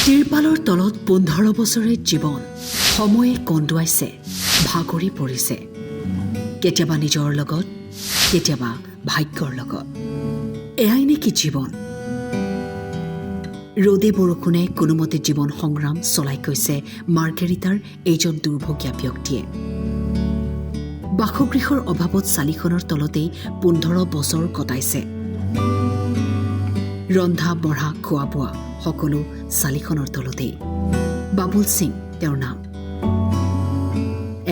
তিৰপালৰ তলত 15 বছৰে জীৱন সময়ে কন্দুৱাইছে, ভাগৰি পৰিছে। কেতিয়াবা নিজৰ লগত, কেতিয়াবা ভাগ্যৰ লগত। এয়াই নেকি জীৱন? ৰ'দে বৰষুণে কোনোমতে জীৱন সংগ্ৰাম চলাই গৈছে মাৰ্ঘেৰিটাৰ এইজন দুৰ্ভগীয়া ব্যক্তিয়ে। বাসগৃহৰ অভাৱত চালিখনৰ তলতেই 15 বছৰ কটাইছে। ৰন্ধা বঢ়া খোৱা বোৱা সকলো চালিখনৰ তলতেই। বাবুল সিং তেওঁৰ নাম।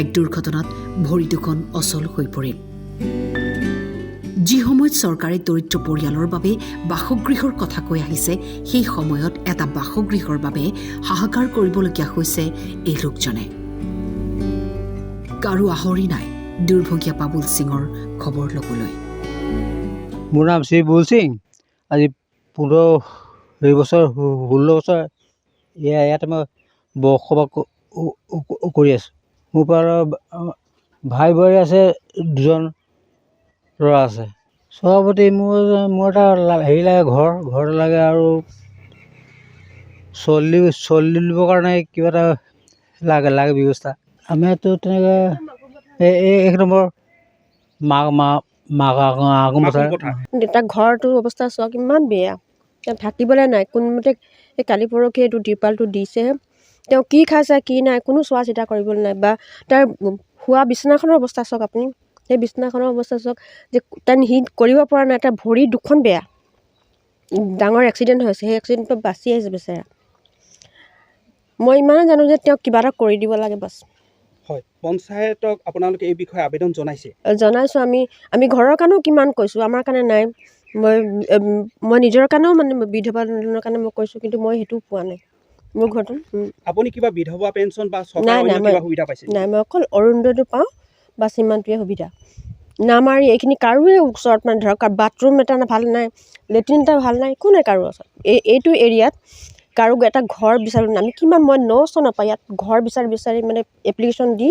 এক দুৰ্ঘটনাত ভৰি দুখন অচল হৈ পৰিল। যি সময়ত চৰকাৰে দৰিদ্ৰ পৰিয়ালৰ বাবে বাসগৃহৰ কথা কৈ আহিছে, সেই সময়ত এটা বাসগৃহৰ বাবে হাহাকাৰ কৰিবলগীয়া হৈছে এই লোকজনে। কাৰো আহৰি নাই দুৰ্ভগীয়া বাবুল সিঙৰ খবৰ ল'বলৈ। মোৰ নাম শ্ৰী বাবুল সিং। আজি 16 বছৰ ইয়াতে মই বসবাস কৰি আছোঁ। মোৰ পৰা ভাই বোৱাৰী আছে, 2জন ল'ৰা আছে। চোৱাৰ প্ৰতি মোৰ এটা হেৰি লাগে, ঘৰ লাগে আৰু চলিবৰ কাৰণে কিবা এটা লাগে ব্যৱস্থা। আমিতো তেনেকৈ এক নম্বৰ তাৰ ঘৰটোৰ অৱস্থা চোৱা কিমান বেয়া। তেওঁ থাকিবলৈ নাই। কোনোমতে এই কালি পৰহি এইটো ত্ৰিপালটো দিছেহে। তেওঁ কি খাইছে কি নাই কোনো চোৱা চিতা কৰিবলৈ নাই। বা তাৰ শোৱা বিচনাখনৰ অৱস্থা চাওক আপুনি। সেই বিচনাখনৰ অৱস্থা চাওক যে সি কৰিব পৰা নাই। তাৰ ভৰি দুখন বেয়া, ডাঙৰ এক্সিডেণ্ট হৈছে। সেই এক্সিডেণ্টত বাচি আহিছে বেচেৰা। মই ইমানে জানো যে তেওঁক কিবা এটা কৰি দিব লাগে বাছ। হয়, পঞ্চায়তক আপোনালোকে এই বিষয়ে আবেদন জনাইছোঁ। আমি ঘৰৰ কাৰণেও কিমান কৈছোঁ, আমাৰ কাৰণে নাই। মই নিজৰ কাৰণেও মানে বিধৱা পেঞ্চনৰ কাৰণে মই কৈছোঁ, কিন্তু মই সেইটোও পোৱা নাই মোৰ ঘৰটো। আপুনি কিবা বিধৱা পেঞ্চন বা চৰকাৰৰ অন্য কিবা সুবিধা পাইছে? নাই, মই অকল অৰুণোদয়টো পাওঁ, বাছ সিমানটোৱে সুবিধা। আমাৰ এইখিনি কাৰোৱে ওচৰত মানে ধৰক বাথৰুম এটা ভাল নাই, লেট্ৰিন এটা ভাল নাই, একো নাই কাৰো ওচৰত। এইটো এৰিয়াত কাৰো এটা ঘৰ বিচাৰোঁ। আমি কিমান মই 9 চনৰ পৰা ইয়াত ঘৰ বিচাৰি মানে এপ্লিকেশ্যন দি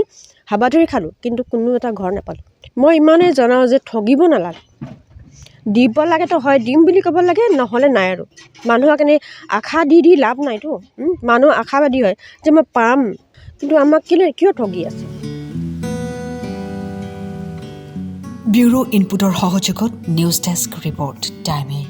হাবাথুৰি খালোঁ, কিন্তু কোনো এটা ঘৰ নাপালোঁ। মই ইমানেই জনাওঁ যে ঠগিব নালাগে। দিব লাগেতো হয় দিম বুলি ক'ব লাগে, নহ'লে নাই আৰু। মানুহক এনেই আশা দি লাভ নাইতো। মানুহ আশাবাদী হয় যে মই পাম, কিন্তু আমাক কিয় ঠগি আছে। ব্যুৰো ইনপুটৰ সহযোগত নিউজ ডেস্ক ৰিপৰ্ট টাইমে।